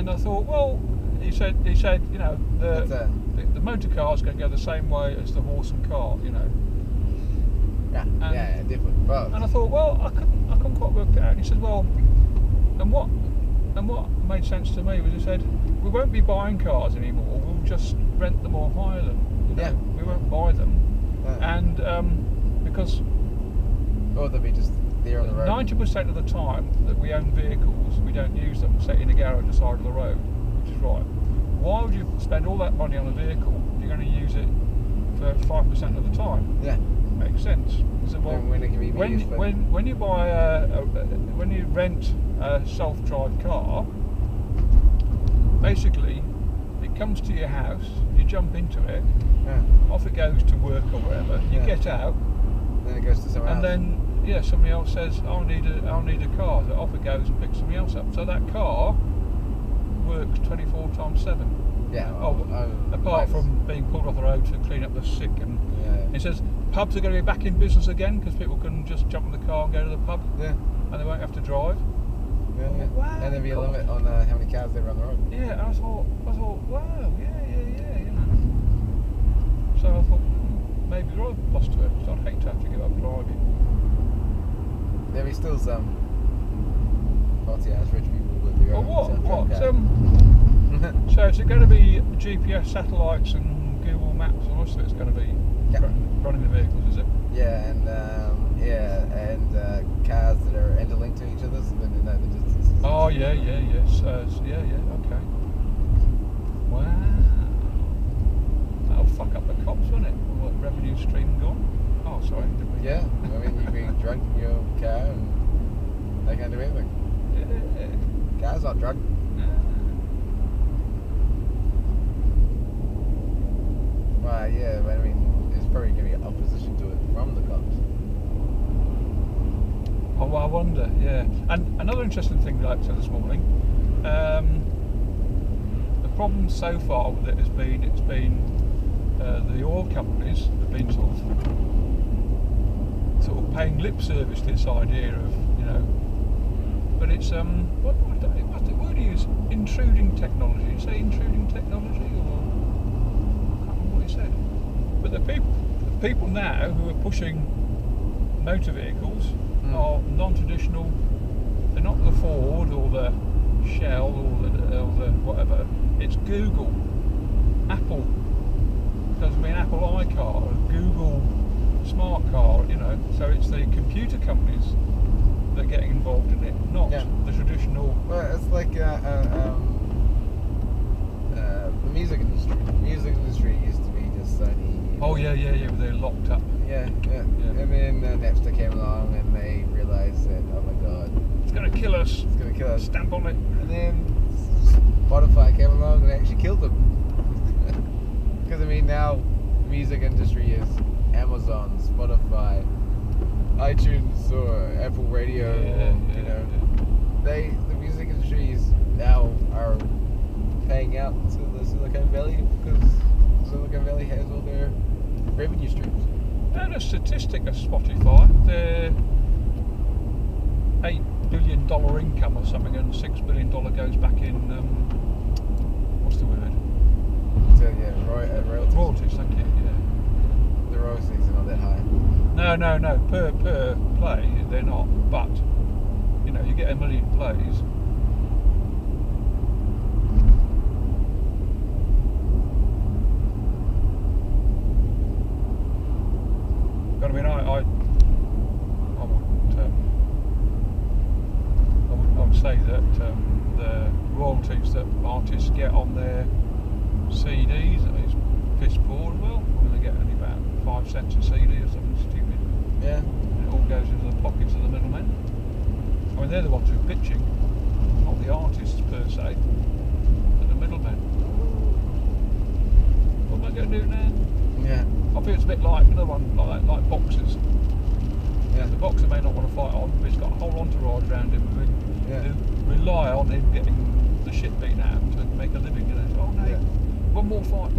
And I thought, well, he said, you know, the motor car is going to go the same way as the horse and cart, you know. Yeah, different. But and I thought, well, I couldn't quite work it out. And he said, well, and what made sense to me was he said, we won't be buying cars anymore. We'll just rent them or hire them. You know? We won't buy them, and because they'll be just there on the road. 90% of the time that we own vehicles, we don't use them. Set in a garage on the side of the road, which is right. Why would you spend all that money on a vehicle if you're going to use it for 5% of the time? Yeah. Makes sense. So, well, when you buy when you rent a self-drive car, basically it comes to your house, you jump into it, off it goes to work or wherever. You get out, then it goes to someone else. And then somebody else says, I'll need a car. So off it goes and picks somebody else up. So that car works 24 times 7. Yeah. Apart from being pulled off the road to clean up the sick, and it says pubs are going to be back in business again because people can just jump in the car and go to the pub. Yeah. And they won't have to drive. Yeah. Wow, and there'll be a limit on how many cars there are on the road. Yeah. And I thought, wow, yeah, you know. So I thought, maybe there are plus to it. So I'd hate to have to give up driving. There'll be still some party-ass rich people with their own So is it going to be GPS satellites and Google Maps and all that's going to be running the vehicles, is it? Yeah, and cars that are interlinked to each other, so then they know the distances. Oh yeah, okay. Wow. That'll fuck up the cops, won't it? What, revenue stream gone? Oh, sorry. Yeah, I mean you'd be drunk in your car and they can't do anything. Yeah. Cars not drunk. Well, yeah, but I mean, there's probably going to be opposition to it from the cops. Oh, well, I wonder, yeah. And another interesting thing that I said this morning, the problem so far with it has been, the oil companies have been sort of paying lip service to this idea of, you know, but it's, what's the word you use? Intruding technology. You say intruding technology, or? Said. But the people now who are pushing motor vehicles are non-traditional. They're not the Ford or the Shell or the whatever. It's Google, Apple. There's been Apple iCar, a Google smart car, you know. So it's the computer companies that are getting involved in it, not the traditional. Well, it's like the music industry. The music industry used to be just Sony. Oh yeah, they're locked up. Yeah. And then Napster came along and they realised that, oh my god, it's going to kill us. It's going to kill us. Stamp on it. And then Spotify came along and actually killed them. Because I mean now the music industry is Amazon, Spotify, iTunes or Apple Radio. You know, the music industry is now are paying out to the Silicon Valley because Silicon Valley has all their revenue streams. And a statistic of Spotify, their $8 billion income or something, and $6 billion goes back in, what's the word? So royalties. Royalties, thank you, yeah. The royalties are not that high. No, per play they're not, but, you know, you get 1 million plays. But I mean, I would say that the royalties that artists get on their CDs is piss poor as well. I mean, they get only about 5 cents a CD or something stupid. Yeah. And it all goes into the pockets of the middlemen. I mean, they're the ones who are pitching, not the artists per se, but the middlemen. What am I going to do now? Yeah. I feel it's a bit like another one, like boxers. Yeah. The boxer may not want to fight on, but he's got a whole entourage around him who rely on him getting the shit beaten out of him to make a living. You know, so, oh no, one more fight.